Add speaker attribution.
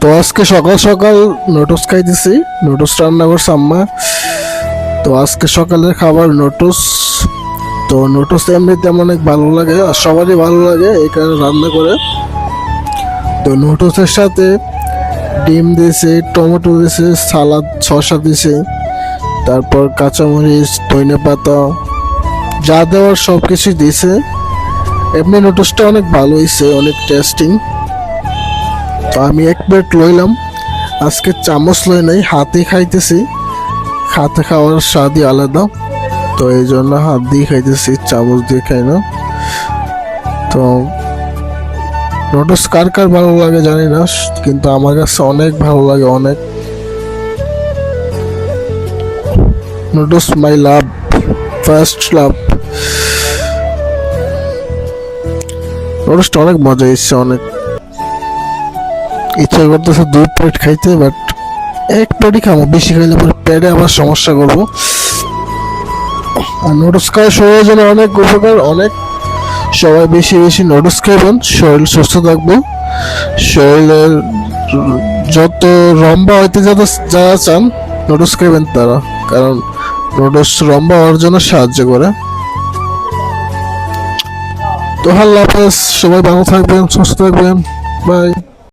Speaker 1: তো আজকে সকাল সকাল নোটস খাইতেছি। নোটস রান্না করছে আম্মা। তো আজকে সকালের খাবার নোটস। তো নোটস এমনিতে আমার অনেক ভালো লাগে, আর সবারই ভালো লাগে, এই কারণে রান্না করে। তো নোটসের সাথে ডিম দিয়েছে, টমেটো দিয়েছে, সালাদ, শসা দিয়েছে, তারপর কাঁচামরিচ, ধনে পাতা, যা দেওয়ার সব কিছুই দিয়েছে। এমনি নোটসটা অনেক ভালো হয়েছে, অনেক টেস্টিং। তো আমি এক প্লেট লইলাম। আজকে চামচ লই নাই, হাতে খাইতেছি। হাতে খাওয়ার স্বাদই আলাদা, তো এই জন্য হাত দিয়ে খাইতেছি, চামচ দিয়ে খাই না। তো নোটস কার কার ভালো লাগে জানি না, কিন্তু আমার কাছে অনেক ভালো লাগে, অনেক। নোটস মাই লাভ, ফার্স্ট লাভ। নোটসটা অনেক মজা এসছে, অনেক ইচ্ছা করতেছে 2 প্লেট খাইতে, বাট এক প্লেটই খাবো, বেশি খাইলে পরে পেটে আবার সমস্যা করবো। আর নোটস খাওয়া শরীরের জন্য অনেক উপকার, অনেক। সবাই বেশি বেশি নোটস খাইবেন, শরীর সুস্থ থাকবো। শরীরের যত লম্বা হইতে যারা চান, নোটস খাইবেন তারা, কারণ নোটস লম্বা হওয়ার জন্য সাহায্য করে। তো আল্লাহ হাফেজ, সবাই ভালো থাকবেন, সুস্থ থাকবেন, বাই।